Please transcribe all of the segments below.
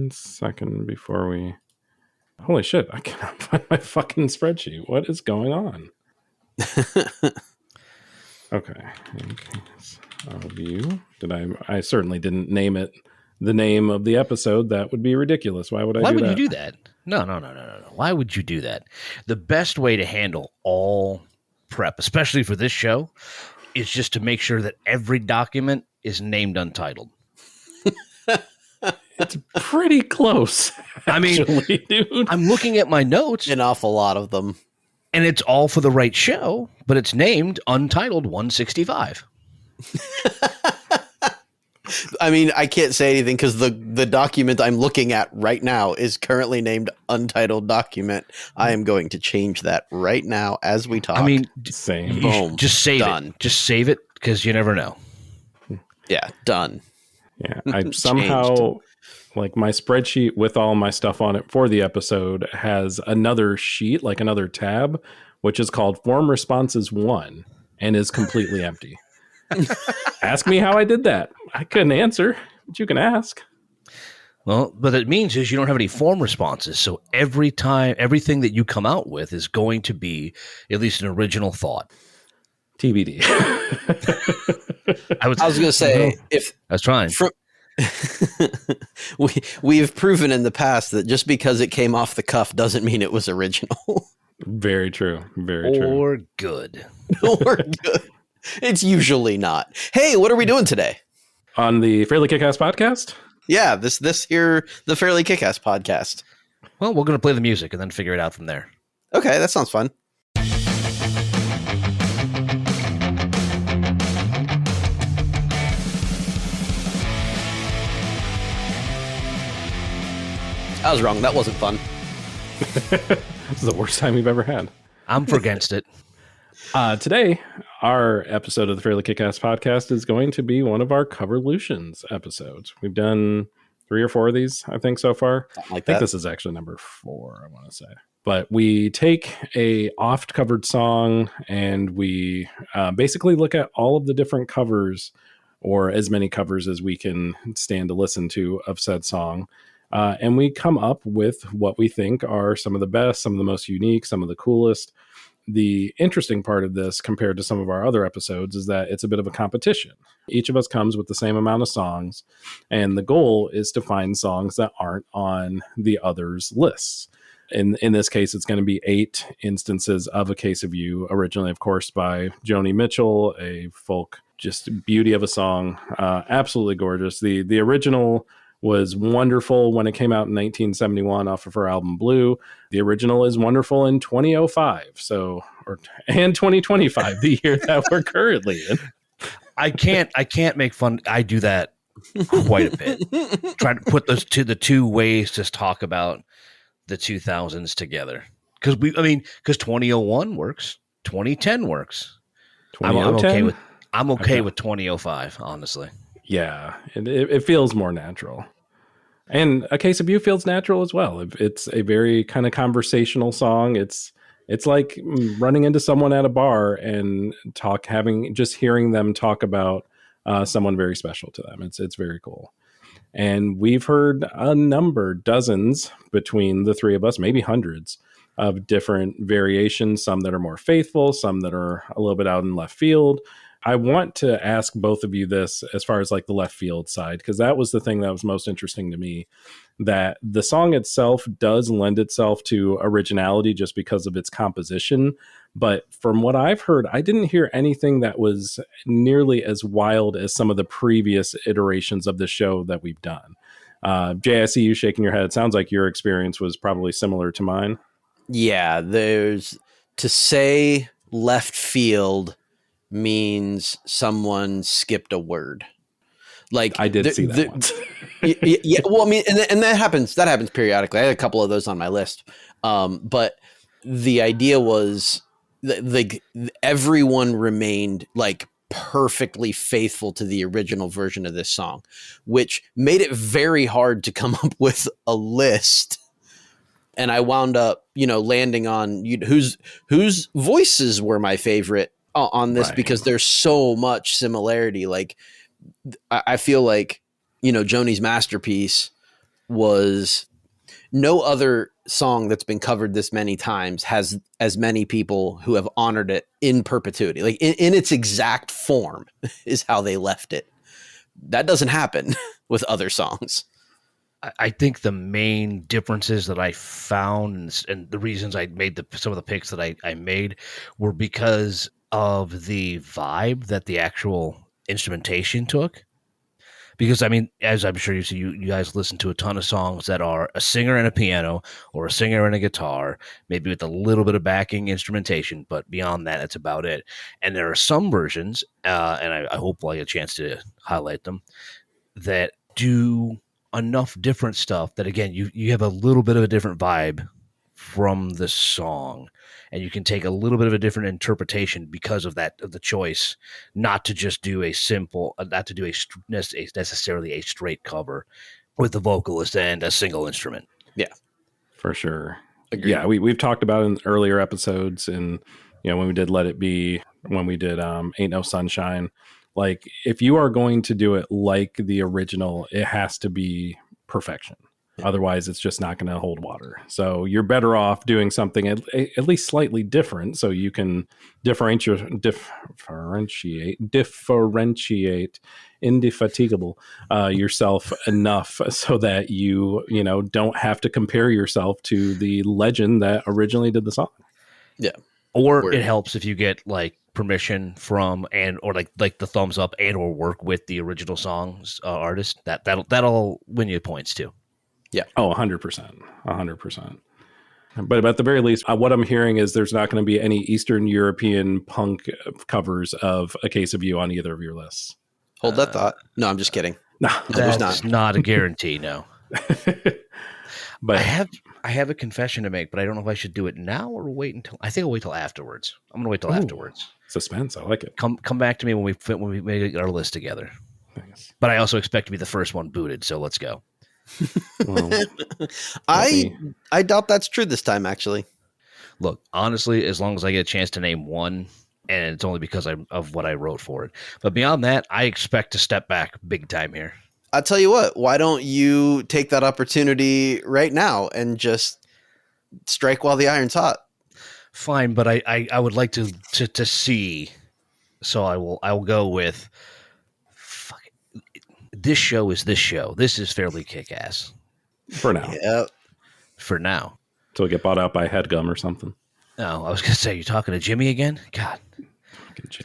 1 second before we... Holy shit, I cannot find my fucking spreadsheet. What is going on? Okay. View. I certainly didn't name it the name of the episode. That would be ridiculous. Why would I do that? Why would you do that? No. Why would you do that? The best way to handle all prep, especially for this show, is just to make sure that every document is named untitled. It's pretty close. Actually, dude. I'm looking at my notes. An awful lot of them. And it's all for the right show, but it's named Untitled 165. I mean, I can't say anything because the document I'm looking at right now is currently named Untitled Document. I am going to change that right now as we talk. I mean, same. Boom. Just save Done. it. Just save it because you never know. Yeah, done. Yeah, I somehow... Like my spreadsheet with all my stuff on it for the episode has another sheet, like another tab, which is called Form Responses 1 and is completely empty. Ask me how I did that. I couldn't answer, but you can ask. Well, what it means is you don't have any form responses. So everything that you come out with is going to be at least an original thought. TBD. I was going to say, if I was trying. We've proven in the past that just because it came off the cuff doesn't mean it was original. Very true. Very true. Or good. Or good. It's usually not. Hey, what are we doing today? On the Fairly KickAss podcast? Yeah, this here, the Fairly KickAss podcast. Well, we're going to play the music and then figure it out from there. Okay, that sounds fun. I was wrong. That wasn't fun. This is the worst time we've ever had. I'm for against it. Today, our episode of the Fairly KickAss podcast is going to be one of our Coverlutions episodes. We've done 3 or 4 of these, I think, so far. I think this is actually number 4, I want to say. But we take a oft-covered song and we basically look at all of the different covers, or as many covers as we can stand to listen to of said song. And we come up with what we think are some of the best, some of the most unique, some of the coolest. The interesting part of this compared to some of our other episodes is that it's a bit of a competition. Each of us comes with the same amount of songs, and the goal is to find songs that aren't on the others' lists. In this case, it's going to be 8 instances of A Case of You, originally, of course, by Joni Mitchell, a folk, just beauty of a song. Absolutely gorgeous. The original was wonderful when it came out in 1971 off of her album Blue. The original is wonderful in 2005, and 2025, the year that we're currently in. I can't make fun. I do that quite a bit. Try to put those the two ways to talk about the 2000s together. Because 2001 works, 2010 works. I'm okay with 2005, honestly. Yeah, it feels more natural. And A Case of You feels natural as well. It's a very kind of conversational song. It's like running into someone at a bar and hearing them talk about someone very special to them. It's very cool. And we've heard dozens between the 3 of us, maybe hundreds of different variations, some that are more faithful, some that are a little bit out in left field. I want to ask both of you this as far as like the left field side, because that was the thing that was most interesting to me, that the song itself does lend itself to originality just because of its composition. But from what I've heard, I didn't hear anything that was nearly as wild as some of the previous iterations of the show that we've done. Jay, I see you shaking your head. It sounds like your experience was probably similar to mine. Yeah, to say left field means someone skipped a word. Like I did see that once. Yeah, well, I mean, and that happens periodically. I had a couple of those on my list. But the idea was like everyone remained like perfectly faithful to the original version of this song, which made it very hard to come up with a list. And I wound up, landing on whose voices were my favorite on this, right, because there's so much similarity. Like I feel like, Joni's masterpiece was no other song that's been covered this many times has as many people who have honored it in perpetuity, like in its exact form is how they left it. That doesn't happen with other songs. I think the main differences that I found and the reasons I made some of the picks that I made were because of the vibe that the actual instrumentation took. Because, I mean, as I'm sure you guys listen to a ton of songs that are a singer and a piano or a singer and a guitar, maybe with a little bit of backing instrumentation, but beyond that, that's about it. And there are some versions, and I hope I get a chance to highlight them, that do enough different stuff that, again, you have a little bit of a different vibe from the song, and you can take a little bit of a different interpretation because of the choice not to just do necessarily a straight cover with the vocalist and a single instrument. Yeah, for sure. Agreed. Yeah, we've talked about it in earlier episodes, and when we did Let It Be, when we did Ain't No Sunshine. Like, if you are going to do it like the original, it has to be perfection. Otherwise, it's just not going to hold water. So you're better off doing something at least slightly different, so you can differentiate, indefatigable yourself enough so that you don't have to compare yourself to the legend that originally did the song. Yeah, or it helps if you get like permission from or like the thumbs up and or work with the original song's artist. That'll win you points too. Yeah. Oh, 100%. 100%. But at the very least, what I'm hearing is there's not going to be any Eastern European punk covers of A Case of You on either of your lists. Hold that thought. No, I'm just kidding. No, that's not a guarantee, no. But I have a confession to make, but I don't know if I should do it now or wait until. I think I'll wait till afterwards. I'm going to wait till afterwards. Suspense. I like it. Come back to me when we make our list together. Thanks. But I also expect to be the first one booted, so let's go. Well, I doubt that's true this time, actually. Look, honestly, as long as I get a chance to name one, and it's only because of what I wrote for it. But beyond that, I expect to step back big time here. I'll tell you what, why don't you take that opportunity right now and just strike while the iron's hot? Fine, but I would like to see. So I will go with this show is this show. This is fairly kick-ass. For now. Yeah. For now. Till we get bought out by HeadGum or something. No, I was going to say, you're talking to Jimmy again? God.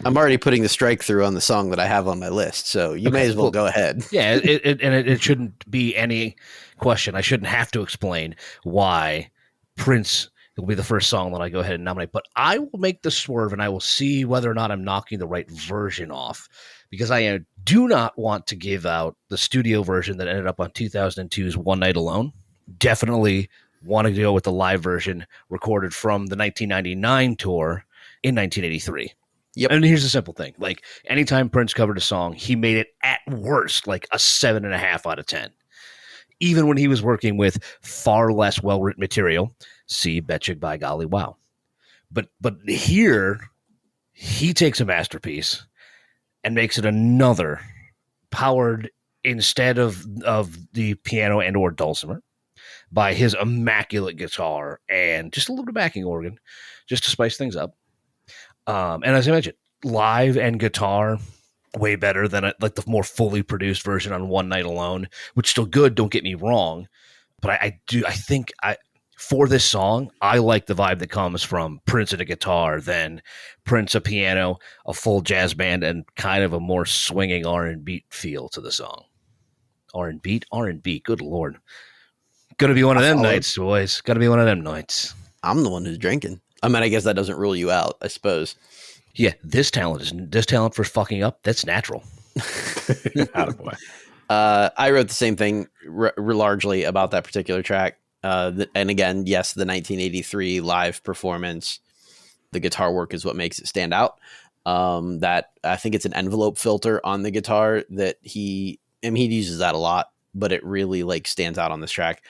I'm already putting the strike through on the song that I have on my list, so you may as well go ahead. Yeah, it shouldn't be any question. I shouldn't have to explain why Prince will be the first song that I go ahead and nominate. But I will make the swerve, and I will see whether or not I'm knocking the right version off. Because I do not want to give out the studio version that ended up on 2002's One Night Alone. Definitely wanting to go with the live version recorded from the 1999 tour in 1983. Yep. And here's the simple thing. Like, anytime Prince covered a song, he made it at worst like a 7.5 out of 10. Even when he was working with far less well-written material. See Betcha by Golly Wow. But here, he takes a masterpiece and makes it another, powered instead of the piano and or dulcimer by his immaculate guitar and just a little bit of backing organ, just to spice things up. And as I mentioned, live and guitar, way better than like the more fully produced version on One Night Alone, which is still good, don't get me wrong. But I think for this song, I like the vibe that comes from Prince and a guitar than Prince, a piano, a full jazz band, and kind of a more swinging R&B feel to the song. R&B, good Lord. Gonna be one of them nights, boys. Gotta be one of them nights. I'm the one who's drinking. I mean, I guess that doesn't rule you out, I suppose. Yeah, this talent for fucking up, that's natural. Attaboy. I wrote the same thing largely about that particular track. And again, yes, the 1983 live performance, the guitar work is what makes it stand out. That I think it's an envelope filter on the guitar that he uses that a lot, but it really like stands out on this track.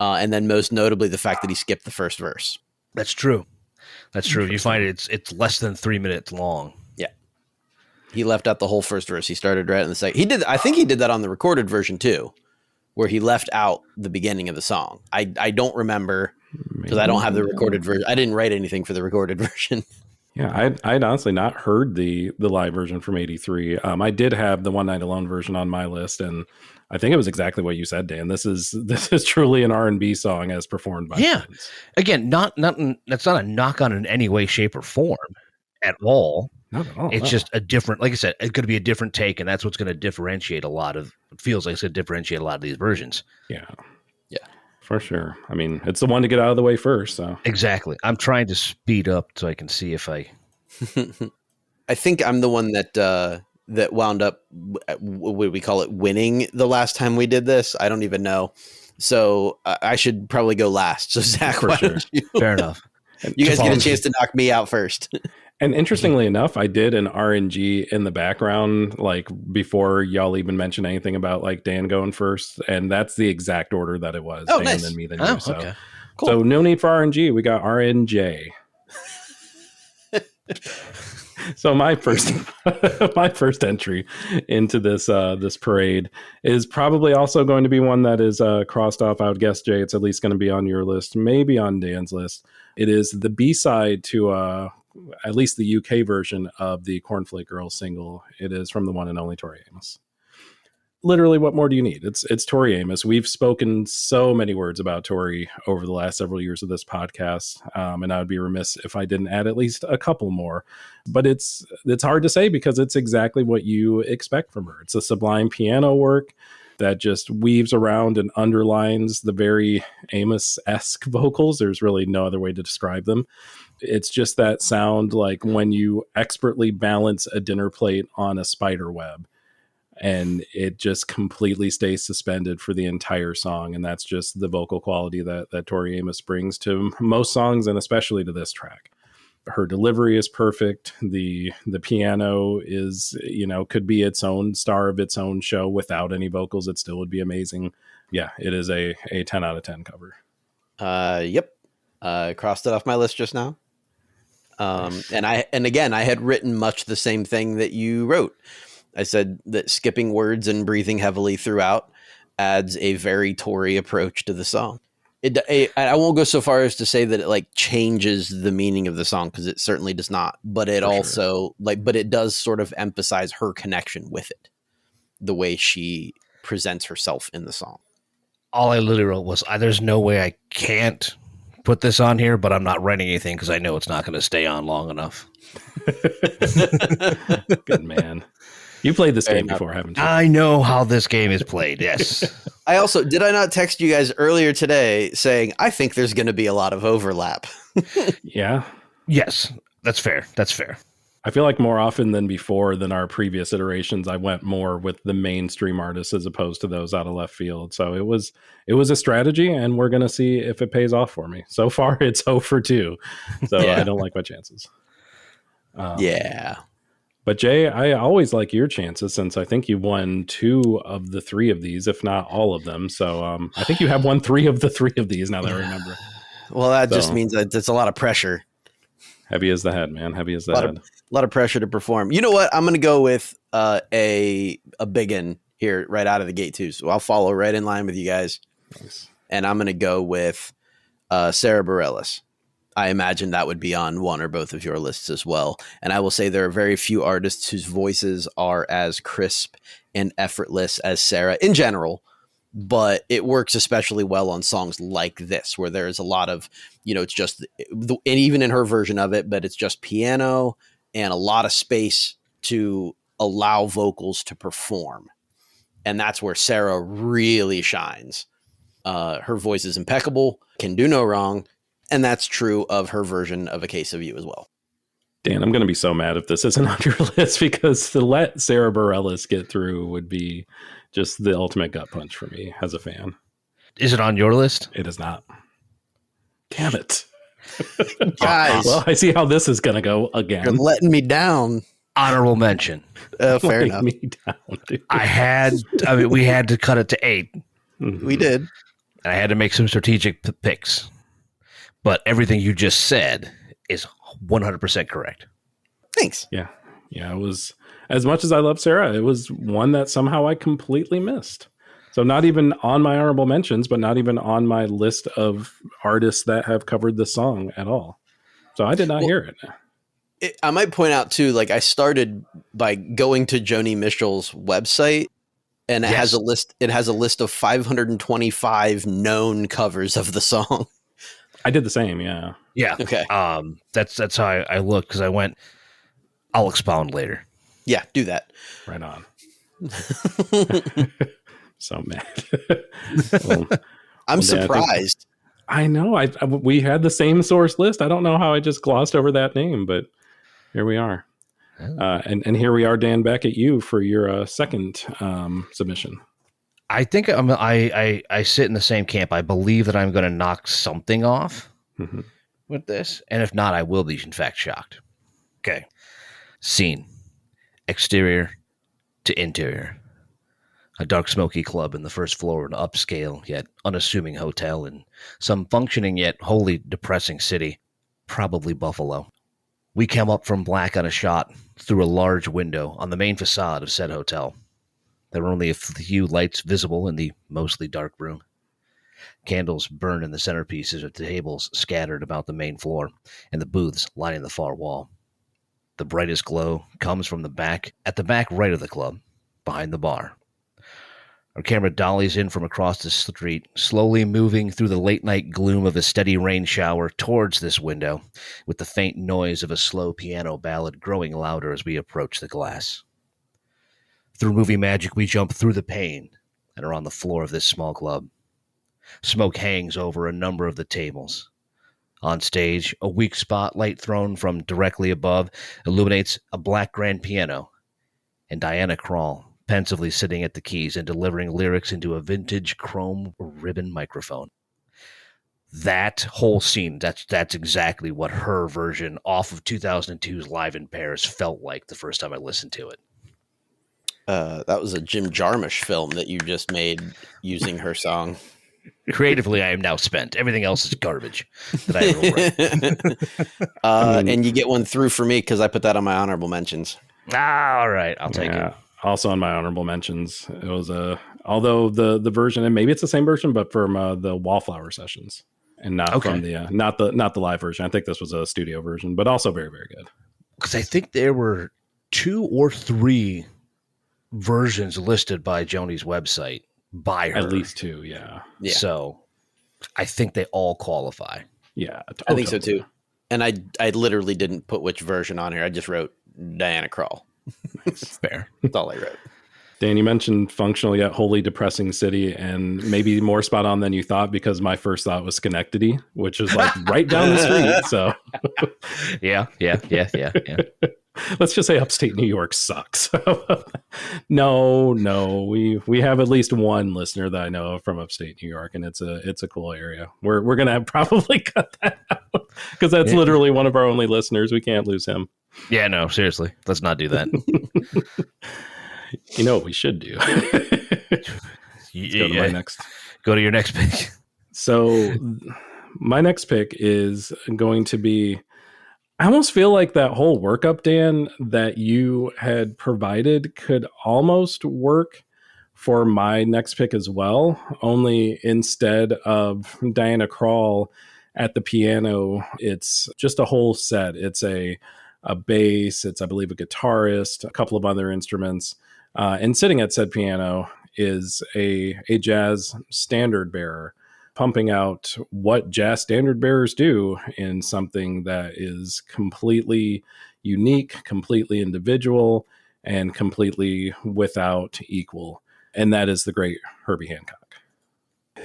And then most notably the fact that he skipped the first verse. That's true. You find it's less than 3 minutes long. Yeah. He left out the whole first verse. He started right in the second. I think he did that on the recorded version too. where he left out the beginning of the song. I don't remember because I don't have the recorded version. I didn't write anything for the recorded version. Yeah, I'd honestly not heard the live version from '83. I did have the One Night Alone version on my list, and I think it was exactly what you said, Dan. This is truly an R&B song as performed by Prince. Again, that's not a knock on in any way, shape, or form at all. Not at all. It's just a different, like I said, it's going to be a different take, and that's what's going to differentiate a lot of. It feels like it's going to differentiate a lot of these versions. Yeah, for sure. I mean, it's the one to get out of the way first. So exactly. I'm trying to speed up so I can see if I. I think I'm the one that wound up, what would we call it, winning the last time we did this. I don't even know. So I should probably go last. So Zach, for sure. Fair enough. You guys get a chance to knock me out first. And interestingly enough, I did an RNG in the background, like before y'all even mentioned anything about like Dan going first. And that's the exact order that it was. Oh, Dan, nice. then me, then you. So, okay. Cool. So no need for RNG. We got RNJ. So my first entry into this parade is probably also going to be one that is crossed off. I would guess, Jay, it's at least going to be on your list, maybe on Dan's list. It is the B-side to at least the UK version of the Cornflake Girls single. It is from the one and only Tori Amos. Literally, what more do you need? It's Tori Amos. We've spoken so many words about Tori over the last several years of this podcast, and I would be remiss if I didn't add at least a couple more. But it's hard to say because it's exactly what you expect from her. It's a sublime piano work that just weaves around and underlines the very Amos-esque vocals. There's really no other way to describe them. It's just that sound like when you expertly balance a dinner plate on a spider web. And it just completely stays suspended for the entire song. And that's just the vocal quality that Tori Amos brings to most songs, and especially to this track. Her delivery is perfect. The piano is, could be its own star of its own show without any vocals. It still would be amazing. Yeah, it is a 10 out of 10 cover. Yep. Crossed it off my list just now. And again, I had written much the same thing that you wrote. I said that skipping words and breathing heavily throughout adds a very Tory approach to the song. I won't go so far as to say that it like changes the meaning of the song, because it certainly does not. But it also but it does sort of emphasize her connection with it, the way she presents herself in the song. All I literally wrote was, "There's no way I can't put this on here," but I'm not writing anything because I know it's not going to stay on long enough. Good man. You played this game before, haven't you? I know how this game is played, yes. Did I not text you guys earlier today saying, I think there's going to be a lot of overlap? Yeah. Yes, that's fair. That's fair. I feel like more often than before than our previous iterations, I went more with the mainstream artists as opposed to those out of left field. So it was a strategy, and we're going to see if it pays off for me. So far, it's 0 for 2. So I don't like my chances. Yeah. But Jay, I always like your chances, since I think you won 2 of the 3 of these, if not all of them. So I think you have won 3 of the 3 of these, now that I remember. Well, that just means that it's a lot of pressure. Heavy as the head, man. Heavy as the head. A lot of pressure to perform. You know what? I'm going to go with a big one here right out of the gate, too. So I'll follow right in line with you guys. Nice. And I'm going to go with Sarah Bareilles. I imagine that would be on one or both of your lists as well. And I will say there are very few artists whose voices are as crisp and effortless as Sarah in general, but it works especially well on songs like this, where there's a lot of, it's just, and even in her version of it, but it's just piano and a lot of space to allow vocals to perform. And that's where Sarah really shines. Her voice is impeccable, can do no wrong. And that's true of her version of A Case of You as well. Dan, I'm going to be so mad if this isn't on your list, because to let Sarah Bareilles get through would be just the ultimate gut punch for me as a fan. Is it on your list? It is not. Damn it. Guys. Well, I see how this is going to go again. You're letting me down. Honorable mention. Fair enough. Me down, dude. We had to cut it to 8. Mm-hmm. We did. And I had to make some strategic picks. But everything you just said is 100% correct. Thanks. Yeah. It was, as much as I love Sarah, it was one that somehow I completely missed. So not even on my honorable mentions, but not even on my list of artists that have covered this song at all. So I did not hear it. I might point out too, like I started by going to Joni Mitchell's website, and it has a list. It has a list of 525 known covers of the song. I did the same. Yeah. Yeah. Okay. That's how I looked, because I went, I'll expound later. Yeah, do that. Right on. So mad. I'm surprised. I know. We had the same source list. I don't know how I just glossed over that name, but here we are. And here we are, Dan, back at you for your second submission. I think I sit in the same camp. I believe that I'm going to knock something off with this, and if not, I will be in fact shocked. Okay. Scene. Exterior to interior. A dark, smoky club in the first floor of an upscale yet unassuming hotel in some functioning yet wholly depressing city, probably Buffalo. We came up from black on a shot through a large window on the main facade of said hotel. There were only a few lights visible in the mostly dark room. Candles burned in the centerpieces of the tables scattered about the main floor, and the booths lining the far wall. The brightest glow comes from the back, at the back right of the club, behind the bar. Our camera dollies in from across the street, slowly moving through the late-night gloom of a steady rain shower towards this window, with the faint noise of a slow piano ballad growing louder as we approach the glass. Through movie magic, we jump through the pane and are on the floor of this small club. Smoke hangs over a number of the tables. On stage, a weak spotlight thrown from directly above illuminates a black grand piano, and Diana Krall pensively sitting at the keys and delivering lyrics into a vintage chrome ribbon microphone. That whole scene, that's exactly what her version off of 2002's Live in Paris felt like the first time I listened to it. That was a Jim Jarmusch film that you just made using her song. Creatively, I am now spent. Everything else is garbage that I ever wrote. And you get one through for me because I put that on my honorable mentions. All right, I'll take it. Also on my honorable mentions, it was although the version, and maybe it's the same version, but from the Wallflower sessions, and not from the not the live version. I think this was a studio version, but also very, very good. Because I think there were 2 or 3 versions listed by Joni's website by her. At least 2, yeah. So I think they all qualify. Yeah, I think so too. And I literally didn't put which version on here. I just wrote Diana Krall. Nice. Fair. That's all I wrote. Dan, you mentioned functional yet wholly depressing city, and maybe more spot on than you thought, because my first thought was Schenectady, which is like right down the street. So yeah. Let's just say upstate New York sucks. No, we have at least one listener that I know of from upstate New York, and it's a cool area. We're gonna probably cut that out because that's literally one of our only listeners. We can't lose him. Yeah, no, seriously, let's not do that. You know what we should do? Go to your next pick. So my next pick is going to be, I almost feel like that whole workup, Dan, that you had provided could almost work for my next pick as well. Only instead of Diana Krall at the piano, it's just a whole set. It's a bass, it's, I believe, a guitarist, a couple of other instruments. And sitting at said piano is a jazz standard bearer, pumping out what jazz standard bearers do in something that is completely unique, completely individual, and completely without equal. And that is the great Herbie Hancock.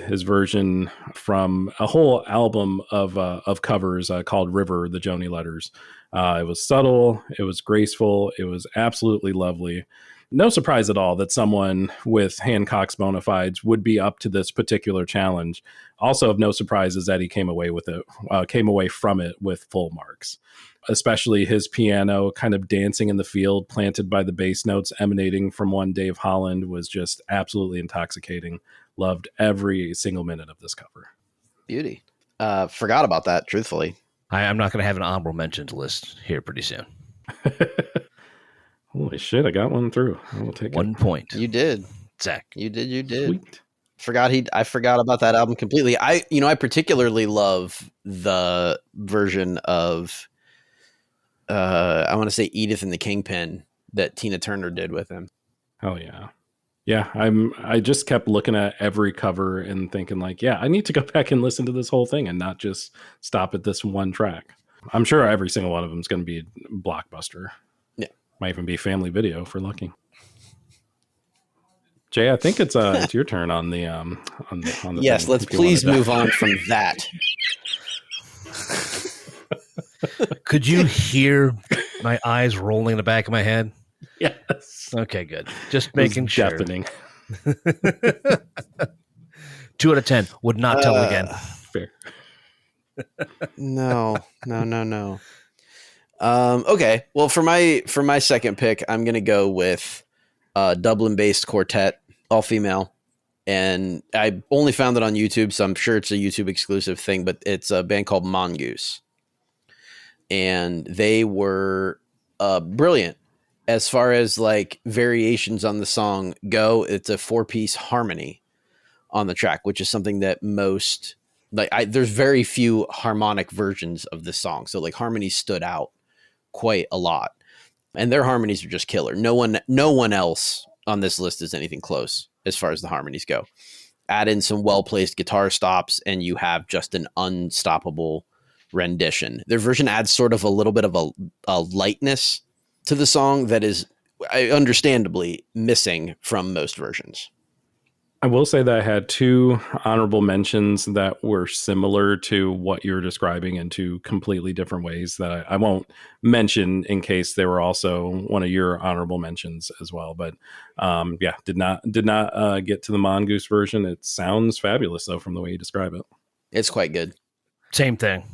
His version from a whole album of covers called River, the Joni Letters. It was subtle, it was graceful, it was absolutely lovely. No surprise at all that someone with Hancock's bona fides would be up to this particular challenge. Also of no surprise is that he came away from it with full marks, especially his piano kind of dancing in the field, planted by the bass notes emanating from one Dave Holland, was just absolutely intoxicating. Loved every single minute of this cover. Beauty. Forgot about that, truthfully. I'm not going to have an honorable mentions list here pretty soon. Holy shit, I got one through. I will take 1 point. You did. Zach. You did. Sweet. I forgot about that album completely. I particularly love the version of I want to say Edith and the Kingpin that Tina Turner did with him. Oh yeah. Yeah, I just kept looking at every cover and thinking like, yeah, I need to go back and listen to this whole thing and not just stop at this one track. I'm sure every single one of them is going to be a blockbuster. Yeah. Might even be family video for lucky. Jay, I think it's your turn on the Yes, thing, let's please move on from that. Could you hear my eyes rolling in the back of my head? Yes. Okay, good. Just making sure. Deafening. 2 out of 10. Would not tell it again. Fair. No. Okay. Well, for my second pick, I'm gonna go with Dublin-based quartet, all female, and I only found it on YouTube, so I'm sure it's a YouTube exclusive thing. But it's a band called Mongoose, and they were brilliant as far as like variations on the song go. It's a 4-piece harmony on the track, which is something that most there's very few harmonic versions of this song, so like harmonies stood out quite a lot. And their harmonies are just killer. No one else on this list is anything close as far as the harmonies go. Add in some well-placed guitar stops, and you have just an unstoppable rendition. Their version adds sort of a little bit of a lightness to the song that is understandably missing from most versions. I will say that I had 2 honorable mentions that were similar to what you're describing in 2 completely different ways that I won't mention in case they were also one of your honorable mentions as well. But yeah, did not get to the Mongoose version. It sounds fabulous though from the way you describe it. It's quite good. Same thing.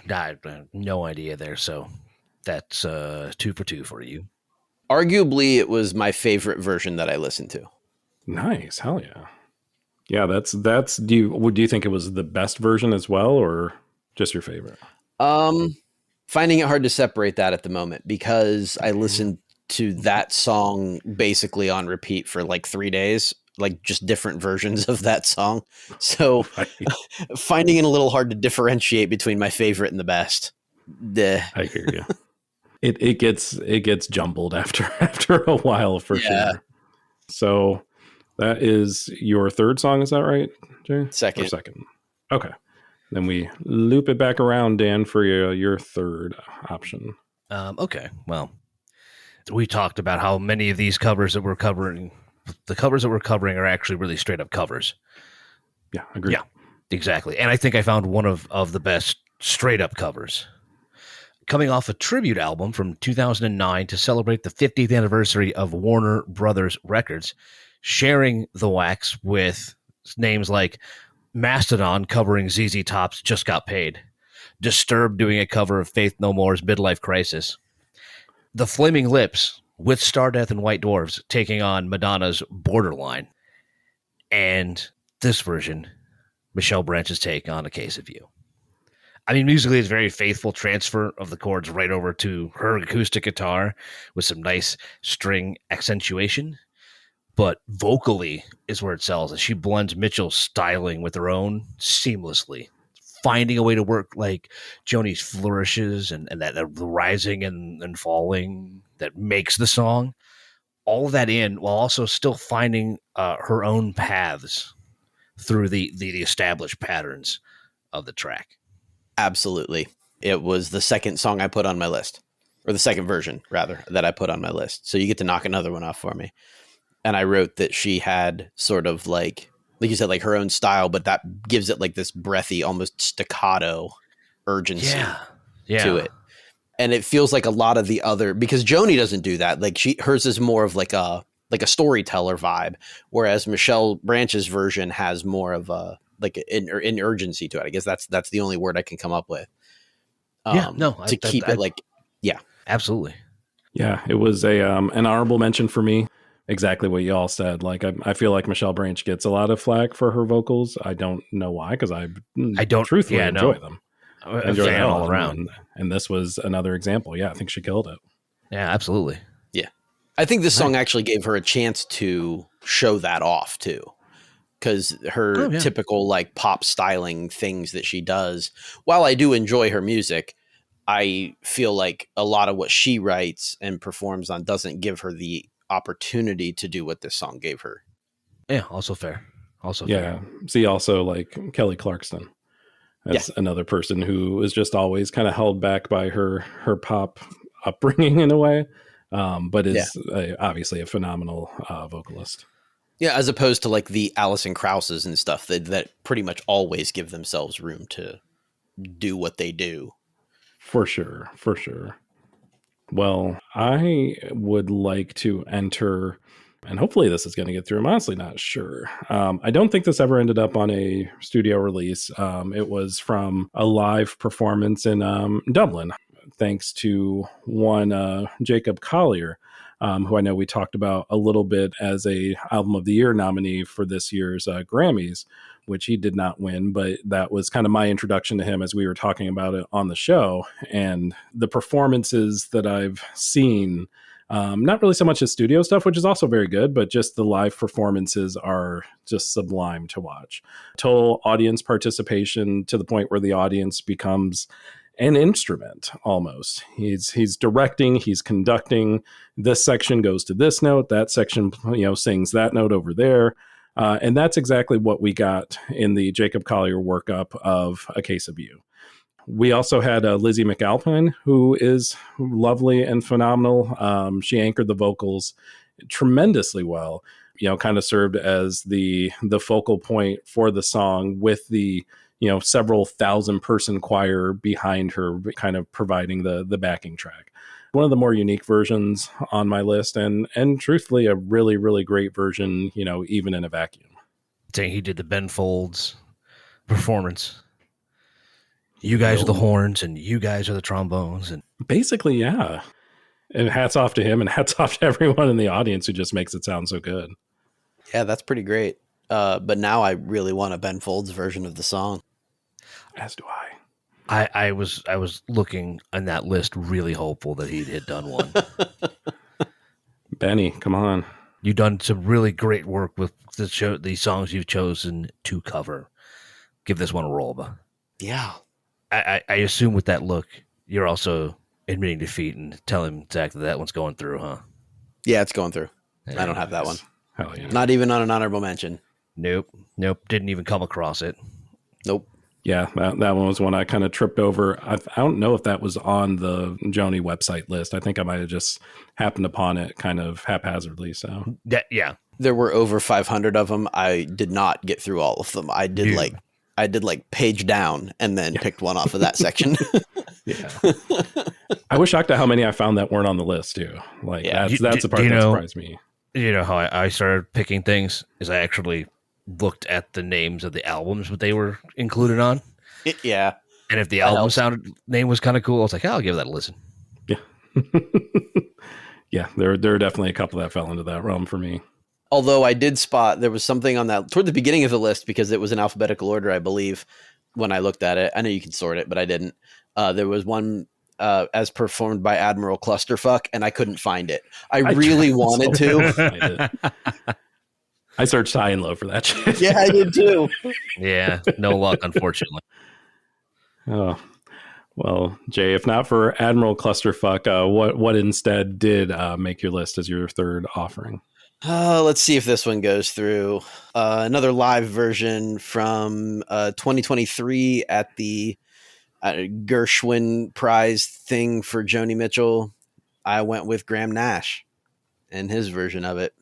I have no idea there. So that's 2 for 2 for you. Arguably, it was my favorite version that I listened to. Nice. Hell yeah. Yeah, that's do you think it was the best version as well, or just your favorite? Finding it hard to separate that at the moment, because I listened to that song basically on repeat for like 3 days, like just different versions of that song. So finding it a little hard to differentiate between my favorite and the best. I hear you. It gets jumbled after a while for sure. So that is your third song, is that right, Jay? Second. Or second. Okay. Then we loop it back around, Dan, for your third option. Okay. Well, we talked about how many of these covers that we're covering, are actually really straight up covers. Yeah, agreed. Yeah, exactly. And I think I found one of the best straight up covers. Coming off a tribute album from 2009 to celebrate the 50th anniversary of Warner Brothers Records, sharing the wax with names like Mastodon covering ZZ Top's Just Got Paid, Disturbed doing a cover of Faith No More's Midlife Crisis, The Flaming Lips with Stardust and White Dwarfs taking on Madonna's Borderline, and this version, Michelle Branch's take on A Case of You. I mean, musically, it's a very faithful transfer of the chords right over to her acoustic guitar with some nice string accentuation. But vocally is where it sells. She blends Mitchell's styling with her own seamlessly, finding a way to work like Joni's flourishes and that the rising and falling that makes the song. All of that in while also still finding her own paths through the established patterns of the track. Absolutely. It was the second song I put on my list, or the second version rather that I put on my list. So you get to knock another one off for me. And I wrote that she had sort of like you said, like her own style, but that gives it like this breathy, almost staccato urgency to it. And it feels like a lot of the other, because Joni doesn't do that. Like hers is more of like a storyteller vibe, whereas Michelle Branch's version has more of a like an urgency to it. I guess that's the only word I can come up with. Absolutely. Yeah, it was an honorable mention for me. Exactly what you all said. Like I feel like Michelle Branch gets a lot of flack for her vocals. I don't know why, because I don't truthfully enjoy them. I enjoy them all around. And this was another example. Yeah, I think she killed it. Yeah, absolutely. Yeah. I think this song actually gave her a chance to show that off too. Because her typical like pop styling things that she does, while I do enjoy her music, I feel like a lot of what she writes and performs on doesn't give her the opportunity to do what this song gave her. Yeah, also fair. Fair. See, also like Kelly Clarkson as another person who is just always kind of held back by her pop upbringing in a way, but is obviously a phenomenal vocalist. Yeah, as opposed to like the Alison Krauses and stuff that pretty much always give themselves room to do what they do. For sure. Well, I would like to enter, and hopefully this is going to get through. I'm honestly not sure. I don't think this ever ended up on a studio release. It was from a live performance in Dublin, thanks to one Jacob Collier, who I know we talked about a little bit as a Album of the Year nominee for this year's Grammys, which he did not win, but that was kind of my introduction to him as we were talking about it on the show. And the performances that I've seen, not really so much his studio stuff, which is also very good, but just the live performances are just sublime to watch. Total audience participation to the point where the audience becomes an instrument almost. He's directing, he's conducting. This section goes to this note, that section, sings that note over there. And that's exactly what we got in the Jacob Collier workup of A Case of You. We also had Lizzie McAlpine, who is lovely and phenomenal. She anchored the vocals tremendously well, kind of served as the focal point for the song with the several thousand person choir behind her, kind of providing the backing track. One of the more unique versions on my list, and truthfully, a really, really great version, even in a vacuum. Saying he did the Ben Folds performance. You guys are the horns, and you guys are the trombones, and basically, yeah. And hats off to him, and hats off to everyone in the audience who just makes it sound so good. Yeah, that's pretty great. But now I really want a Ben Folds version of the song. As do I. I was looking on that list, really hopeful that he had done one. Benny, come on! You've done some really great work with these songs you've chosen to cover. Give this one a roll, but yeah. I assume with that look, you're also admitting defeat and telling Zach that one's going through, huh? Yeah, it's going through. I don't have that one. Hell yeah! Not even on an honorable mention. Nope. Didn't even come across it. Nope. Yeah, that one was one I kind of tripped over. I don't know if that was on the Joni website list. I think I might have just happened upon it kind of haphazardly. So yeah, there were over 500 of them. I did not get through all of them. I did like page down and then picked one off of that section. Yeah, I was shocked at how many I found that weren't on the list too. Like that's the part that surprised me. You know how I started picking things is I actually looked at the names of the albums that they were included on. Yeah. And if the album name was kind of cool, I was like, I'll give that a listen. Yeah. Yeah, there are definitely a couple that fell into that realm for me. Although I did spot there was something on that toward the beginning of the list because it was in alphabetical order, I believe, when I looked at it. I know you can sort it, but I didn't. There was one as performed by Admiral Clusterfuck, and I couldn't find it. I really wanted to. I searched high and low for that shit. Yeah, I did too. Yeah, no luck, unfortunately. Oh, well, Jay, if not for Admiral Clusterfuck, what instead did make your list as your third offering? Let's see if this one goes through. Another live version from 2023 at the Gershwin Prize thing for Joni Mitchell. I went with Graham Nash and his version of it.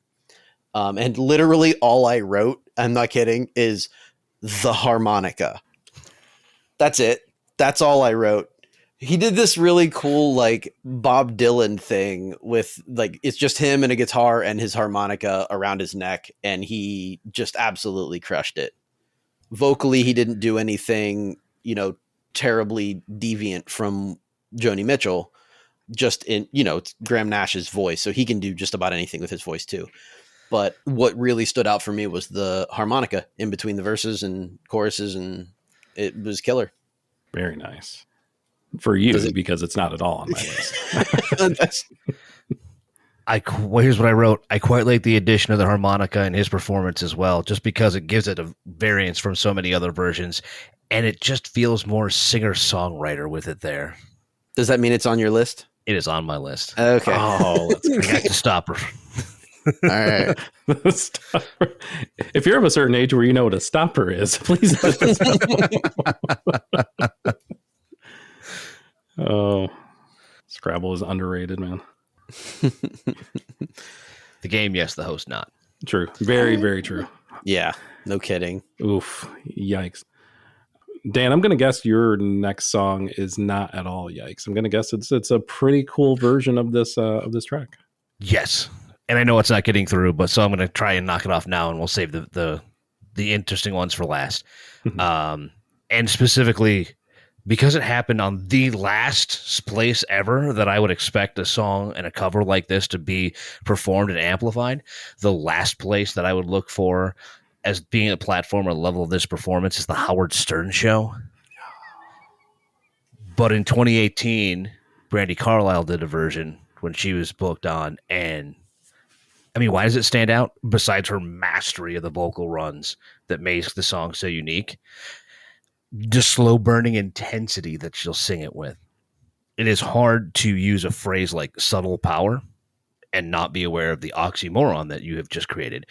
And literally all I wrote, I'm not kidding, is the harmonica. That's it. That's all I wrote. He did this really cool, like Bob Dylan thing with like, it's just him and a guitar and his harmonica around his neck. And he just absolutely crushed it. Vocally, he didn't do anything, terribly deviant from Joni Mitchell, just in, it's Graham Nash's voice. So he can do just about anything with his voice too. But what really stood out for me was the harmonica in between the verses and choruses, and it was killer. Very nice. For you, because it's not at all on my list. Here's what I wrote. I quite like the addition of the harmonica in his performance as well, just because it gives it a variance from so many other versions, and it just feels more singer-songwriter with it there. Does that mean it's on your list? It is on my list. Okay. Oh, that's I got to stop her. All right. Stopper. If you're of a certain age where you know what a stopper is, please. Oh, Scrabble is underrated, man. The game, yes. The host, not. True. Very, very true. Yeah. No kidding. Oof. Yikes. Dan, I'm going to guess your next song is not at all yikes. I'm going to guess it's a pretty cool version of this track. Yes. And I know it's not getting through, but so I'm going to try and knock it off now, and we'll save the interesting ones for last. And specifically, because it happened on the last place ever that I would expect a song and a cover like this to be performed and amplified, the last place that I would look for as being a platform or level of this performance is the Howard Stern Show. But in 2018, Brandi Carlile did a version when she was booked on, and I mean, why does it stand out? Besides her mastery of the vocal runs that makes the song so unique, the slow burning intensity that she'll sing it with. It is hard to use a phrase like subtle power and not be aware of the oxymoron that you have just created.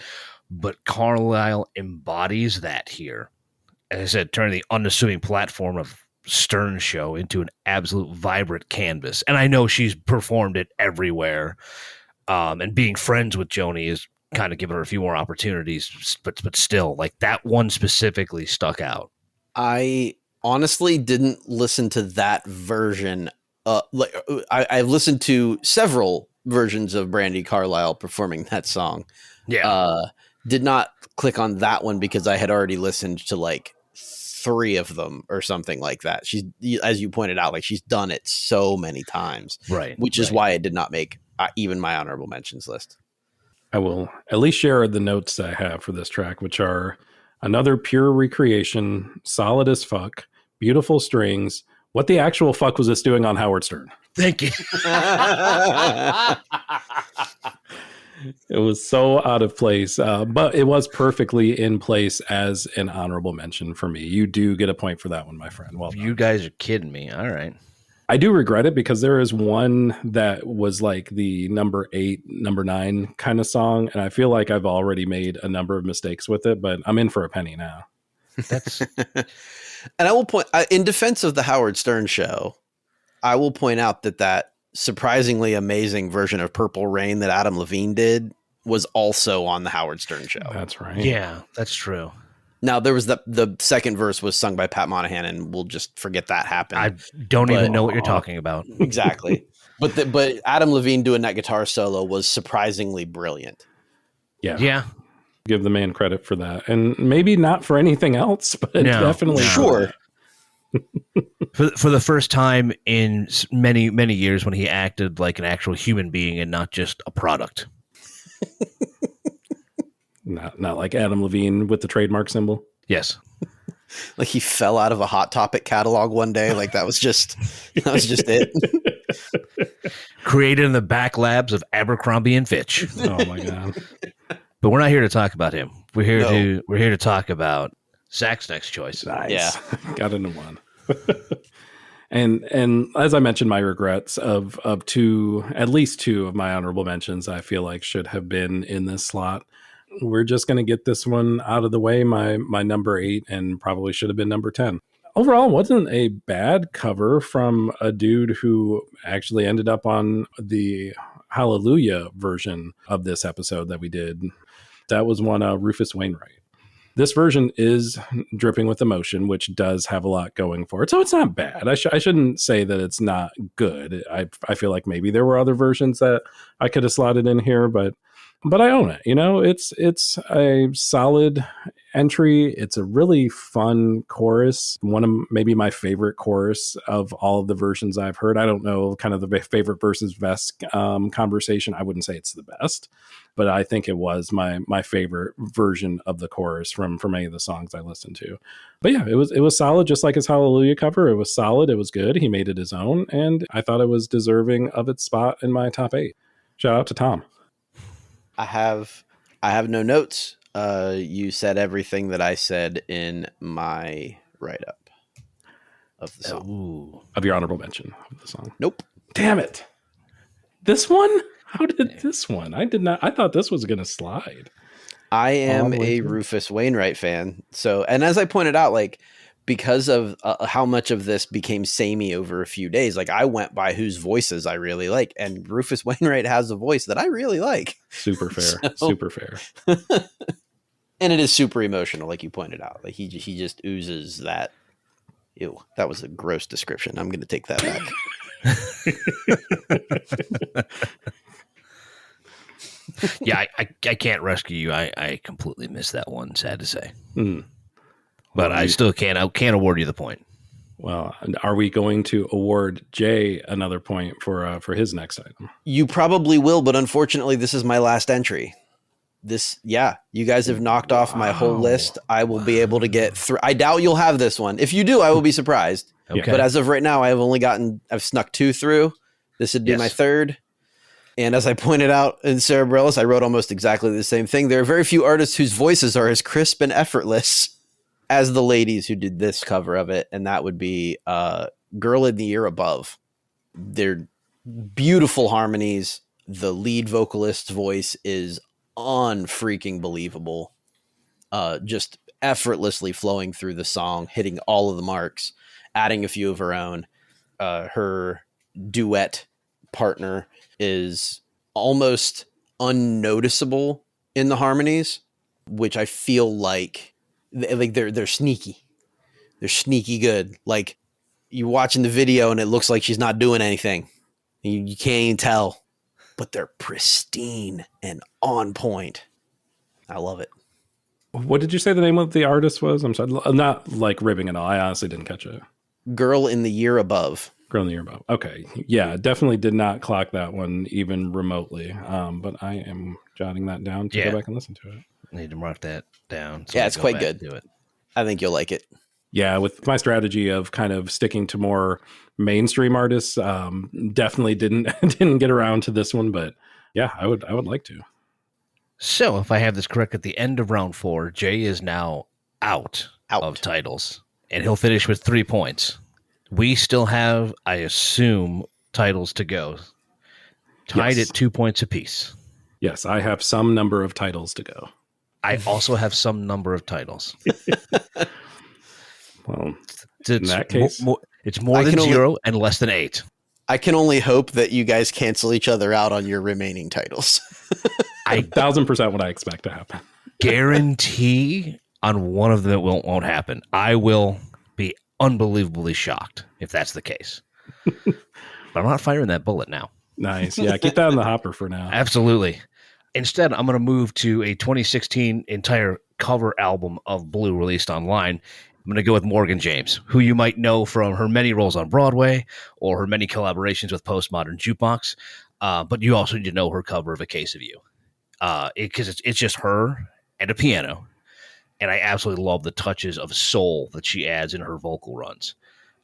But Carlile embodies that here. As I said, turning the unassuming platform of Stern Show into an absolute vibrant canvas. And I know she's performed it everywhere. And being friends with Joni is kind of giving her a few more opportunities, but still, like that one specifically stuck out. I honestly didn't listen to that version. I've listened to several versions of Brandi Carlile performing that song. Yeah. Did not click on that one because I had already listened to like 3 of them or something like that. She's, as you pointed out, like she's done it so many times, right? Which is why it did not make even my honorable mentions list. I will at least share the notes I have for this track, which are another pure recreation, solid as fuck, beautiful strings. What the actual fuck was this doing on Howard Stern? Thank you. It was so out of place, but it was perfectly in place as an honorable mention for me. You do get a point for that one, my friend. Well done. You guys are kidding me. All right. I do regret it because there is one that was like the number 8, number 9 kind of song. And I feel like I've already made a number of mistakes with it, but I'm in for a penny now. That's and I will point in defense of the Howard Stern Show. I will point out that surprisingly amazing version of Purple Rain that Adam Levine did was also on the Howard Stern Show. That's right. Yeah, that's true. Now there was the second verse was sung by Pat Monahan, and we'll just forget that happened. I don't even know what you're talking about. Exactly. But Adam Levine doing that guitar solo was surprisingly brilliant. Yeah. Give the man credit for that. And maybe not for anything else, but definitely. Sure. For the first time in many, many years when he acted like an actual human being and not just a product. Not like Adam Levine with the trademark symbol. Yes. Like he fell out of a Hot Topic catalog one day. Like that was just it. Created in the back labs of Abercrombie and Fitch. Oh my God. But we're not here to talk about him. We're here to talk about Zach's next choice. Nice. Yeah. Got into one. And as I mentioned, my regrets of at least two of my honorable mentions, I feel like should have been in this slot. We're just going to get this one out of the way. My number 8 and probably should have been number 10. Overall, wasn't a bad cover from a dude who actually ended up on the Hallelujah version of this episode that we did. That was one Rufus Wainwright. This version is dripping with emotion, which does have a lot going for it. So it's not bad. I shouldn't say that it's not good. I feel like maybe there were other versions that I could have slotted in here, but I own it. You know, it's a solid entry. It's a really fun chorus. One of maybe my favorite chorus of all of the versions I've heard. I don't know, kind of the favorite versus best conversation. I wouldn't say it's the best, but I think it was my favorite version of the chorus from any of the songs I listened to. But yeah, it was solid, just like his Hallelujah cover. It was solid. It was good. He made it his own, and I thought it was deserving of its spot in my top 8. Shout out to Tom. I have no notes. You said everything that I said in my write-up of the song. Ooh. Of your honorable mention of the song. Nope. Damn it. This one? How did this one? I thought this was going to slide. I am a Rufus Wainwright fan. So, and as I pointed out, like, because of how much of this became samey over a few days, like I went by whose voices I really like, and Rufus Wainwright has a voice that I really like. Super fair. Super fair. And it is super emotional, like you pointed out. Like he just oozes that. Ew, that was a gross description. I'm going to take that back. Yeah, I can't rescue you. I completely missed that one. Sad to say, but I still can't award you the point. Well, are we going to award Jay another point for his next item? You probably will, but unfortunately, this is my last entry. You guys have knocked off my whole list. I will be able to get through. I doubt you'll have this one. If you do, I will be surprised. Okay. But as of right now, I've snuck 2 through. This would be my third. And as I pointed out in Cerebrellus, I wrote almost exactly the same thing. There are very few artists whose voices are as crisp and effortless as the ladies who did this cover of it. And that would be Girl in the Year Above. They're beautiful harmonies. The lead vocalist's voice is unfreaking believable. Just effortlessly flowing through the song, hitting all of the marks, adding a few of her own. Her duet partner is almost unnoticeable in the harmonies, which I feel like they're sneaky. They're sneaky good. Like you're watching the video and it looks like she's not doing anything. You can't even tell, but they're pristine and on point. I love it. What did you say the name of the artist was? I'm sorry. I'm not like ribbing at all. I honestly didn't catch it. Girl in the Year Above. Girl in the Year Above. Okay. Yeah, definitely did not clock that one even remotely. But I am jotting that down to go back and listen to it. Need to mark that down. So it's quite good. I think you'll like it. Yeah, with my strategy of kind of sticking to more mainstream artists, definitely didn't get around to this one, but yeah, I would like to. So if I have this correct, at the end of round 4, Jay is now out of titles, and he'll finish with 3 points. We still have, I assume, titles to go. Tied at 2 points apiece. Yes, I have some number of titles to go. I also have some number of titles. Well, in that case, it's more than 0 and less than 8. I can only hope that you guys cancel each other out on your remaining titles. 1,000% what I expect to happen. Guarantee on one of them it won't happen. I will be unbelievably shocked if that's the case. But I'm not firing that bullet now. Nice. Yeah, keep that in the hopper for now. Absolutely. Instead, I'm going to move to a 2016 entire cover album of Blue released online. I'm going to go with Morgan James, who you might know from her many roles on Broadway or her many collaborations with Postmodern Jukebox. But you also need to know her cover of A Case of You. Because it's just her and a piano. And I absolutely love the touches of soul that she adds in her vocal runs.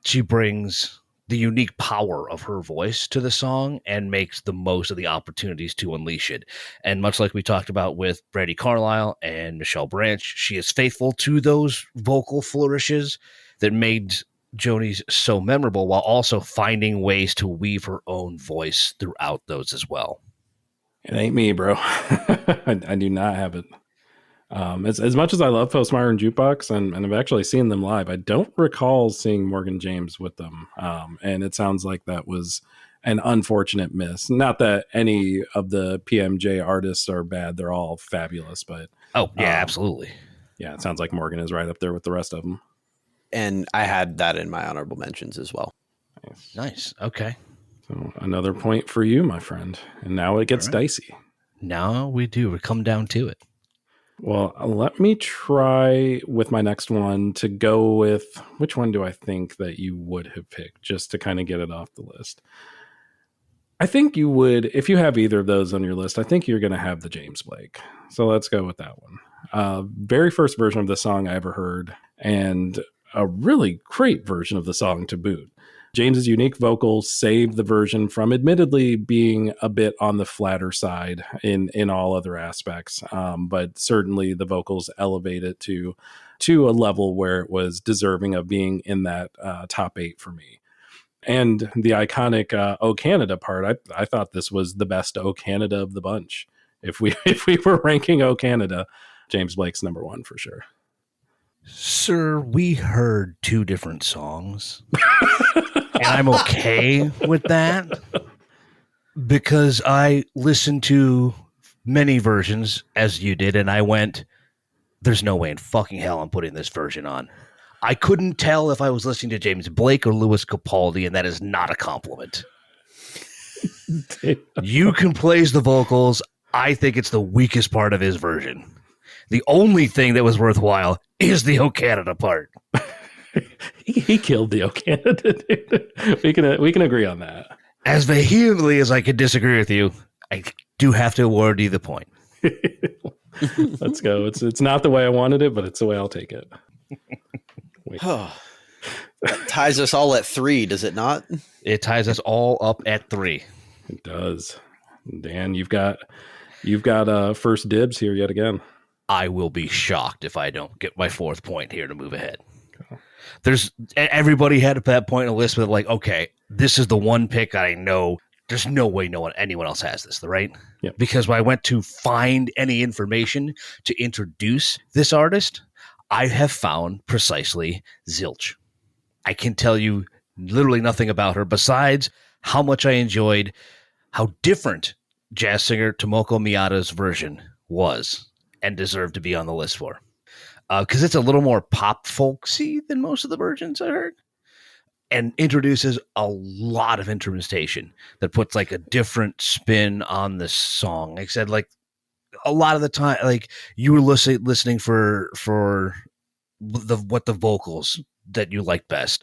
She brings the unique power of her voice to the song and makes the most of the opportunities to unleash it. And much like we talked about with Brandi Carlile and Michelle Branch, she is faithful to those vocal flourishes that made Joni's so memorable, while also finding ways to weave her own voice throughout those as well. It ain't me, bro. I do not have it. As much as I love Postmodern Jukebox and I've actually seen them live, I don't recall seeing Morgan James with them. And it sounds like that was an unfortunate miss. Not that any of the PMJ artists are bad. They're all fabulous, but absolutely. Yeah, it sounds like Morgan is right up there with the rest of them. And I had that in my honorable mentions as well. Nice. Okay. So another point for you, my friend. And now it gets dicey. Now we do. We come down to it. Well, let me try with my next one to go with, which one do I think that you would have picked just to kind of get it off the list? I think you would, if you have either of those on your list, I think you're going to have the James Blake. So let's go with that one. Very first version of the song I ever heard, and a really great version of the song to boot. James's unique vocals saved the version from admittedly being a bit on the flatter side in all other aspects. But certainly the vocals elevate it to a level where it was deserving of being in that top 8 for me. And the iconic "O Canada" part, I thought this was the best "O Canada" of the bunch. If we were ranking "O Canada," James Blake's number 1 for sure. Sir, we heard 2 different songs. And I'm okay with that because I listened to many versions as you did, and I went, there's no way in fucking hell I'm putting this version on. I couldn't tell if I was listening to James Blake or Louis Capaldi, and that is not a compliment. You can praise the vocals. I think it's the weakest part of his version. The only thing that was worthwhile is the "O Canada" part. He killed the "O Canada." Dude. We can agree on that. As vehemently as I could disagree with you, I do have to award you the point. Let's go. It's not the way I wanted it, but it's the way I'll take it. That ties us all at 3, does it not? It ties us all up at 3. It does. Dan, you've got first dibs here yet again. I will be shocked if I don't get my 4th point here to move ahead. Everybody had at that point a list with like, okay, this is the one pick I know. There's no way anyone else has this, right? Yeah. Because when I went to find any information to introduce this artist, I have found precisely zilch. I can tell you literally nothing about her besides how much I enjoyed how different jazz singer Tomoko Miyata's version was and deserved to be on the list for. Because it's a little more pop folksy than most of the versions I heard, and introduces a lot of instrumentation that puts like a different spin on the song. Like I said, like a lot of the time, like you were listening for what the vocals that you liked best.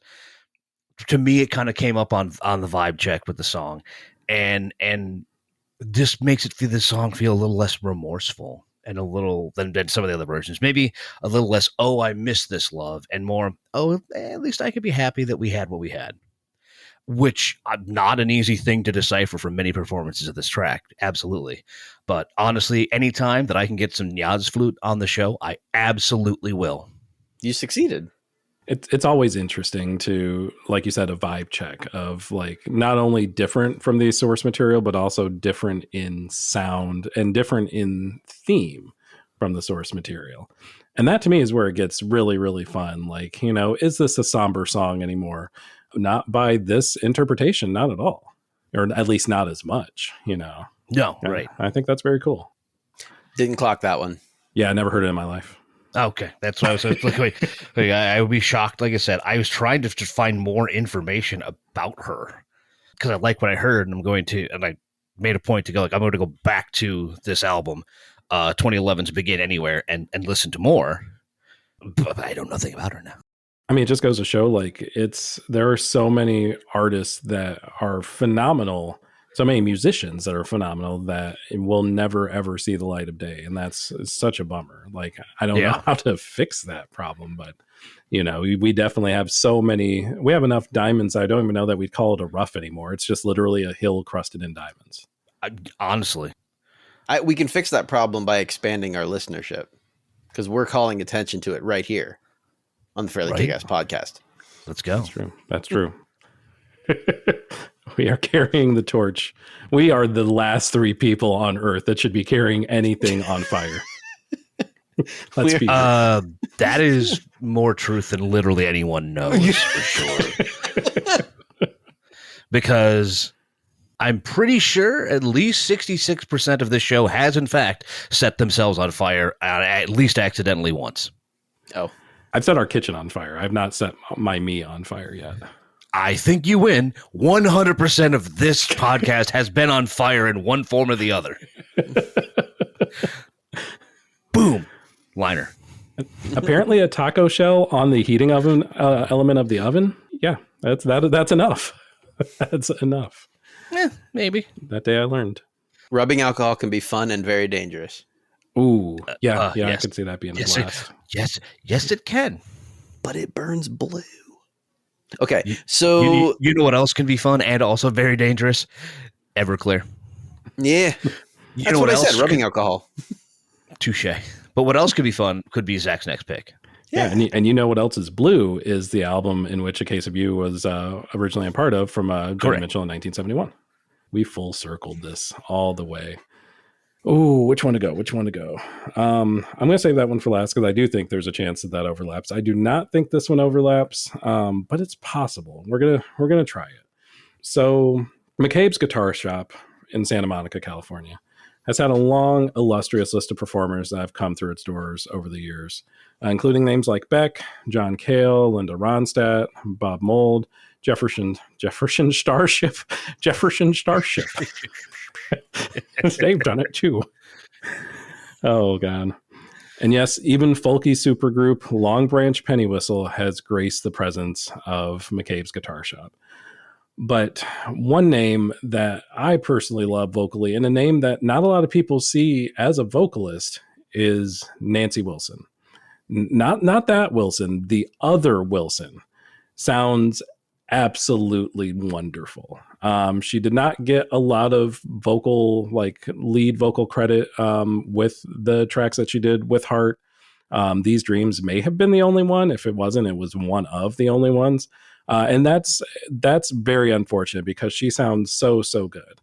To me, it kind of came up on the vibe check with the song, and this makes the song feel a little less remorseful. And a little than some of the other versions, maybe a little less, oh, I miss this love, and more, oh, at least I could be happy that we had what we had, which not an easy thing to decipher from many performances of this track. Absolutely. But honestly, anytime that I can get some Jazz flute on the show, I absolutely will. You succeeded. It's always interesting to, like you said, a vibe check of like not only different from the source material, but also different in sound and different in theme from the source material. And that to me is where it gets really, really fun. Like, is this a somber song anymore? Not by this interpretation, not at all. Or at least not as much, No, right. I think that's very cool. Didn't clock that one. Yeah, I never heard it in my life. Okay, that's why I was like, I would be shocked. Like I said, I was trying to find more information about her because I like what I heard, and I made a point to go like I'm going to go back to this album, 2011's Begin Anywhere, and listen to more. But I don't know nothing about her now. I mean, it just goes to show like there are so many artists that are phenomenal. So many musicians that are phenomenal that will never, ever see the light of day. And that's such a bummer. Like, I don't know how to fix that problem, but, we definitely have we have enough diamonds. I don't even know that we'd call it a rough anymore. It's just literally a hill crusted in diamonds. Honestly. We can fix that problem by expanding our listenership because we're calling attention to it right here on the Fairly KickAss podcast. Let's go. That's true. We are carrying the torch. We are the last 3 people on Earth that should be carrying anything on fire. Let's be that is more truth than literally anyone knows for sure. Because I'm pretty sure at least 66% of this show has in fact set themselves on fire at least accidentally once. Oh, I've set our kitchen on fire. I've not set me on fire yet. I think you win. 100% of this podcast has been on fire in one form or the other. Boom. Liner. Apparently a taco shell on the heating oven element of the oven. Yeah, that's enough. That's enough. Maybe. That day I learned. Rubbing alcohol can be fun and very dangerous. Ooh, yeah, yes. I could see that being a blast. Yes, it can. But it burns blue. Okay, so you know what else can be fun and also very dangerous? Everclear. Yeah, You that's know what I said. else Rubbing alcohol. Touche. But what else could be fun could be Zach's next pick. Yeah, and you know what else is blue is the album in which A Case of You was originally a part of from Joni Mitchell in 1971. We full circled this all the way. Oh, which one to go? I'm going to save that one for last because I do think there's a chance that overlaps. I do not think this one overlaps, but it's possible. We're gonna try it. So McCabe's Guitar Shop in Santa Monica, California, has had a long, illustrious list of performers that have come through its doors over the years, including names like Beck, John Cale, Linda Ronstadt, Bob Mould, Jefferson Starship. They've done it too. Oh, God. And yes, even folky supergroup Long Branch Pennywhistle has graced the presence of McCabe's Guitar Shop. But one name that I personally love vocally, and a name that not a lot of people see as a vocalist, is Nancy Wilson. Not that Wilson, the other Wilson. Sounds absolutely wonderful. She did not get a lot of lead vocal credit with the tracks that she did with Heart. These Dreams may have been the only one. If it wasn't, it was one of the only ones. And that's very unfortunate because she sounds so good.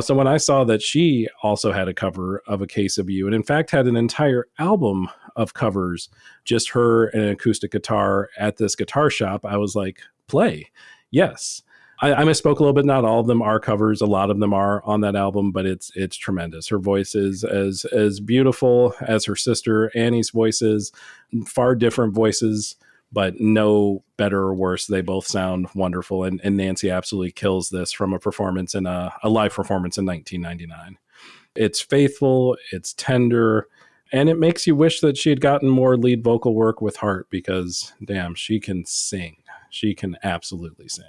So when I saw that she also had a cover of A Case of You, and in fact had an entire album of covers, just her and an acoustic guitar at this guitar shop, I was like, play. Yes. I misspoke a little bit. Not all of them are covers. A lot of them are on that album, but it's tremendous. Her voice is as beautiful as her sister Annie's voice is. Far different voices, but no better or worse. They both sound wonderful. And Nancy absolutely kills this from a performance in a live performance in 1999. It's faithful, it's tender, and it makes you wish that she had gotten more lead vocal work with Heart because, damn, she can sing. She can absolutely sing.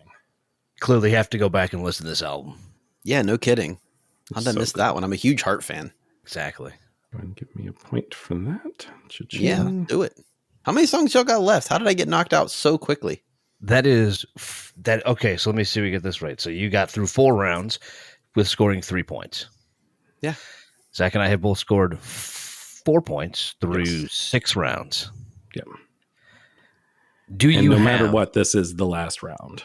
Clearly have to go back and listen to this album. Yeah, no kidding. How'd I miss that one? I'm a huge Heart fan. Exactly. Go ahead and give me a point for that. Cha-ching. Yeah, do it. How many songs y'all got left? How did I get knocked out so quickly? Okay, so let me see if we get this right. So you got through 4 rounds with scoring 3 points. Yeah. Zach and I have both scored 4 points through 6 rounds. Yep. No matter what, this is the last round.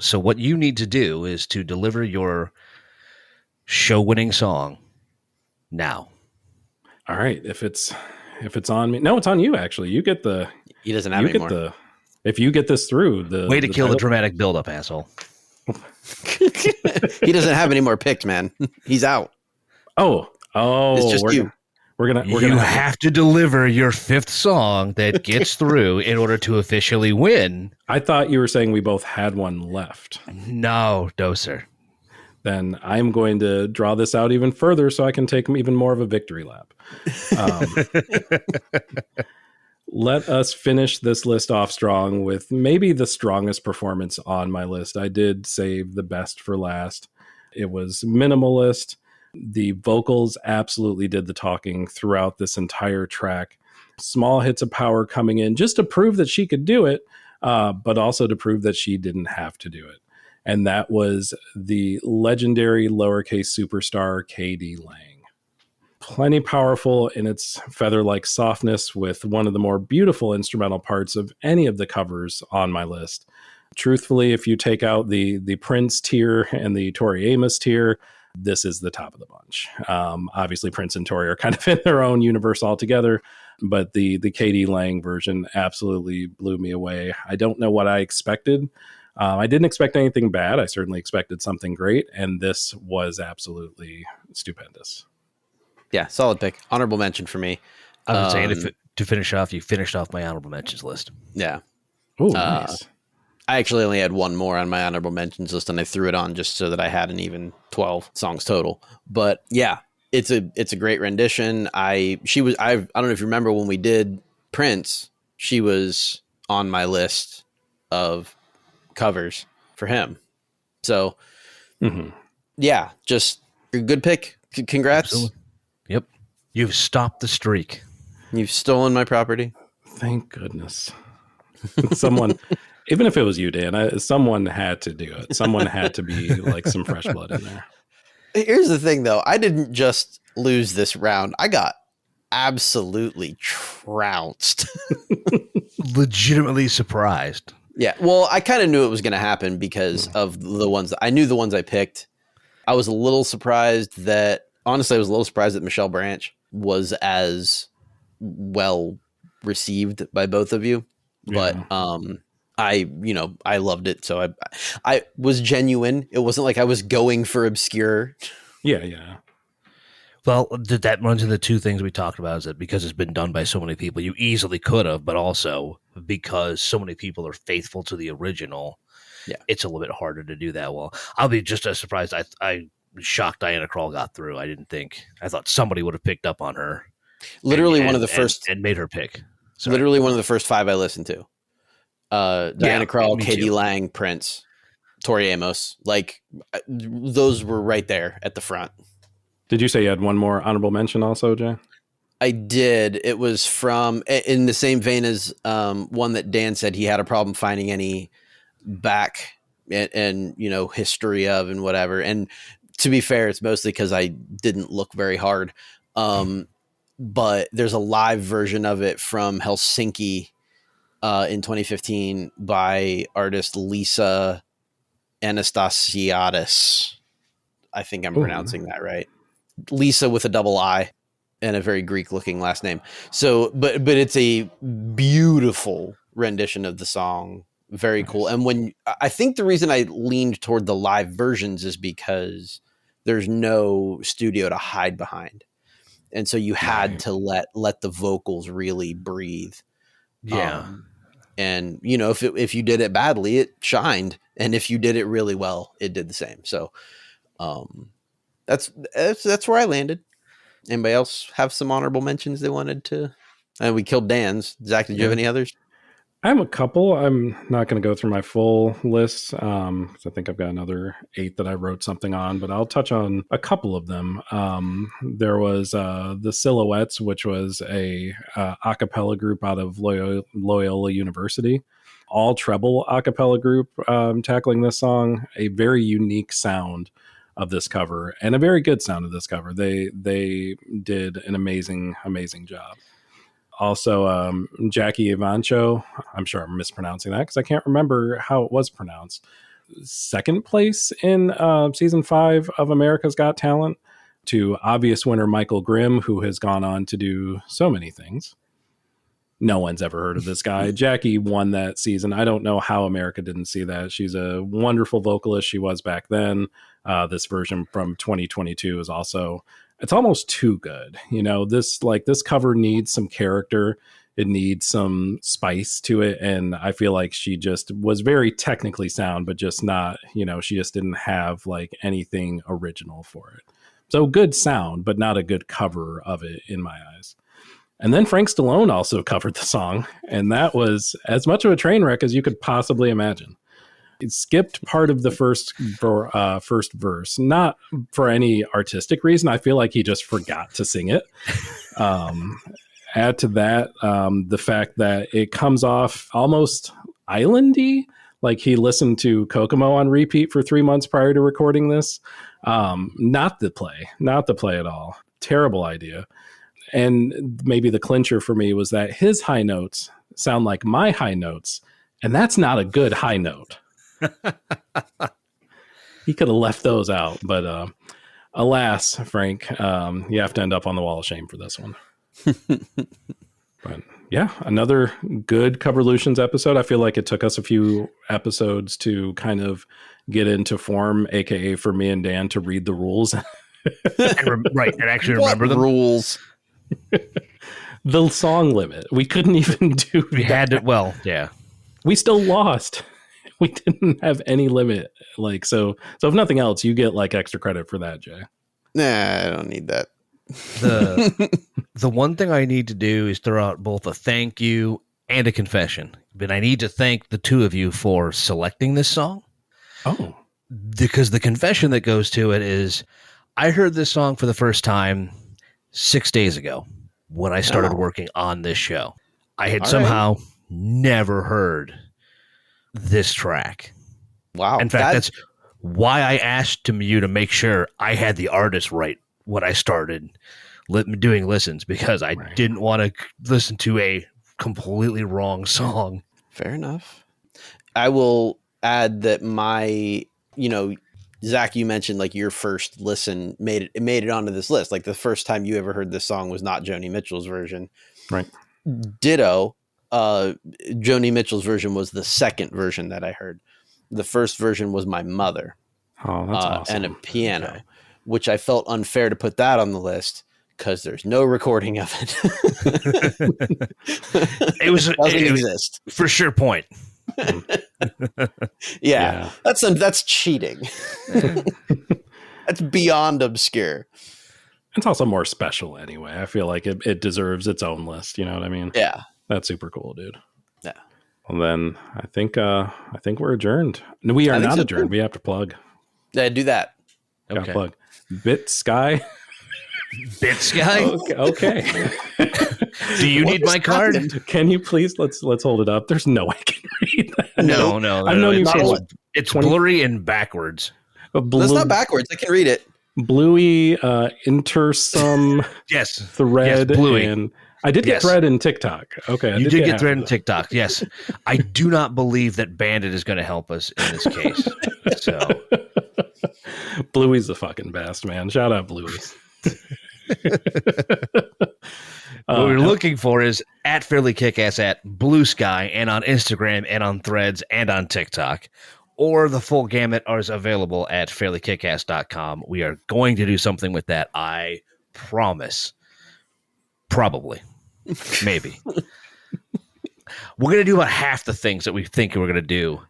So what you need to do is to deliver your show-winning song now. All right. If it's on me, no, it's on you. Actually, you get the. He doesn't have any more. If you get this through, way to kill the dramatic buildup, asshole. He doesn't have any more picks, man. He's out. Oh, it's just you. We're gonna have to deliver your 5th song that gets through in order to officially win. I thought you were saying we both had one left. No, sir. Then I'm going to draw this out even further so I can take even more of a victory lap. Let us finish this list off strong with maybe the strongest performance on my list. I did save the best for last. It was minimalist. The vocals absolutely did the talking throughout this entire track. Small hits of power coming in just to prove that she could do it, but also to prove that she didn't have to do it. And that was the legendary lowercase superstar K.D. Lang. Plenty powerful in its feather-like softness with one of the more beautiful instrumental parts of any of the covers on my list. Truthfully, if you take out the Prince tier and the Tori Amos tier, this is the top of the bunch. Obviously, Prince and Tori are kind of in their own universe altogether, but the K.D. Lang version absolutely blew me away. I don't know what I expected. I didn't expect anything bad. I certainly expected something great, and this was absolutely stupendous. Yeah, solid pick. Honorable mention for me. I was saying, to finish off, you finished off my honorable mentions list. Yeah. Oh, nice. I actually only had one more on my honorable mentions list, and I threw it on just so that I had an even 12 songs total. But yeah, it's a great rendition. I don't know if you remember when we did Prince, she was on my list of covers for him. So yeah, just a good pick. Congrats. Absolutely. Yep. You've stopped the streak. You've stolen my property. Thank goodness. Someone Even if it was you, Dan, someone had to do it. Someone had to be like some fresh blood in there. Here's the thing, though. I didn't just lose this round. I got absolutely trounced. Legitimately surprised. Yeah. Well, I kind of knew it was going to happen because of the ones that I knew the ones I picked. I was a little surprised that, honestly, I was a little surprised that Michelle Branch was as well received by both of you. But I loved it. So I was genuine. It wasn't like I was going for obscure. Yeah. Well, that runs into two things we talked about, is that because it's been done by so many people, you easily could have, but also because so many people are faithful to the original, it's a little bit harder to do that well. I'll be just as surprised. I was shocked Diana Krall got through. I thought somebody would have picked up on her. Literally one of the first. And made her pick. Sorry. Literally one of the first 5 I listened to. Diana Krall, Katie Lang, Prince, Tori Amos. Like, those were right there at the front. Did you say you had one more honorable mention also, Jay? I did. It was from, in the same vein as one that Dan said he had a problem finding any back and history of and whatever. And to be fair, it's mostly because I didn't look very hard. But there's a live version of it from Helsinki in 2015 by artist Lisa Anastasiadis. I think I'm pronouncing that right. Lisa with a double I and a very Greek looking last name. So, but it's a beautiful rendition of the song. Very cool. And I think the reason I leaned toward the live versions is because there's no studio to hide behind. And so you had to let the vocals really breathe. Yeah. And if you did it badly, it shined. And if you did it really well, it did the same. So, that's where I landed. Anybody else have some honorable mentions they wanted to? We killed Dan's. Zach, did you have any others? I have a couple. I'm not going to go through my full list because I think I've got another 8 that I wrote something on, but I'll touch on a couple of them. There was the Silhouettes, which was a cappella group out of Loyola University. All treble a cappella group tackling this song. A very unique sound of this cover and a very good sound of this cover. They did an amazing job. Also, Jackie Evancho, I'm sure I'm mispronouncing that because I can't remember how it was pronounced. 2nd place in season 5 of America's Got Talent, to obvious winner Michael Grimm, who has gone on to do so many things. No one's ever heard of this guy. Jackie won that season. I don't know how America didn't see that. She's a wonderful vocalist. She was back then. This version from 2022 is also, it's almost too good. This cover needs some character. It needs some spice to it. And I feel like she just was very technically sound, but just not, she just didn't have like anything original for it. So good sound, but not a good cover of it in my eyes. And then Frank Stallone also covered the song, and that was as much of a train wreck as you could possibly imagine. It skipped part of the first verse, not for any artistic reason. I feel like he just forgot to sing it. Add to that the fact that it comes off almost islandy, like he listened to Kokomo on repeat for 3 months prior to recording this. Not the play at all. Terrible idea. And maybe the clincher for me was that his high notes sound like my high notes, and that's not a good high note. He could have left those out, but alas, Frank, you have to end up on the wall of shame for this one. But yeah, another good Coverlutions episode. I feel like it took us a few episodes to kind of get into form, aka for me and Dan to read the rules. and actually remember the rules. The song limit. We couldn't even do. We had it. Well, yeah. We still lost. We didn't have any limit. So if nothing else, you get like extra credit for that, Jay. Nah, I don't need that. The one thing I need to do is throw out both a thank you and a confession. But I need to thank the two of you for selecting this song. Oh. Because the confession that goes to it is, I heard this song for the first time 6 days ago when I started working on this show. I had somehow never heard this track. Wow. In fact, that's why I asked you to make sure I had the artist right when I started doing listens, because I didn't want to listen to a completely wrong song. Fair enough. I will add that Zach, you mentioned like your first listen made it onto this list. Like the first time you ever heard this song was not Joni Mitchell's version. Right. Ditto. Joni Mitchell's version was the second version that I heard. The first version was my mother. Oh, that's awesome. And a piano, which I felt unfair to put that on the list because there's no recording of it. It doesn't exist. For sure point. Yeah. That's cheating. That's beyond obscure. It's also more special anyway. I feel like it deserves its own list. You know what I mean? Yeah. That's super cool, dude. Yeah. Well, then I think we're adjourned. No, we are not adjourned. We have to plug. Yeah, do that. Okay. Plug. Bit Sky. Bit Sky. Okay. Do you need my card? Can you please let's hold it up? There's no way I can read that. No. I've known you for it's blurry and backwards. That's not backwards. I can read it. Bluey intersum yes thread. Yes, Bluey. And I did get thread in TikTok. Okay. You did get thread in TikTok. Yes. I do not believe that Bandit is going to help us in this case. So Bluey's the fucking best, man. Shout out Bluey. What we're looking for is at Fairly Kickass at Blue Sky and on Instagram and on Threads and on TikTok. Or the full gamut is available at fairlykickass.com. We are going to do something with that. I promise. Probably. Maybe. We're going to do about half the things that we think we're going to do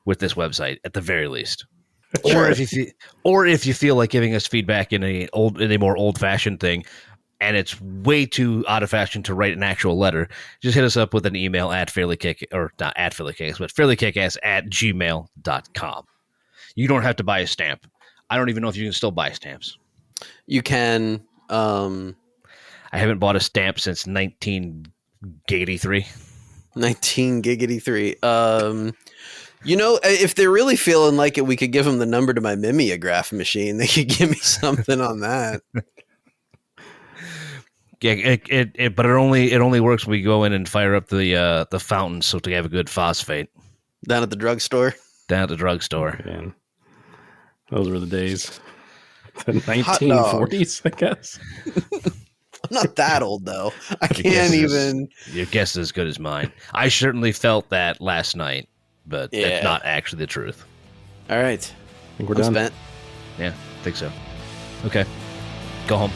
with this website at the very least. Sure. Or if you feel like giving us feedback in a more old-fashioned thing, and it's way too out of fashion to write an actual letter, just hit us up with an email at fairlykickass@gmail.com. You don't have to buy a stamp. I don't even know if you can still buy stamps. You can. I haven't bought a stamp since 1983. 1983. If they're really feeling like it, we could give them the number to my mimeograph machine. They could give me something on that. Yeah, but it only works when we go in and fire up the fountain, so to have a good phosphate. Down at the drugstore. Man. Those were the days. The 1940s, I guess. I'm not that old though. I can't even. Your guess is as good as mine. I certainly felt that last night, but that's not actually the truth. All right. I think we're done. Spent. Yeah, I think so. Okay. Go home.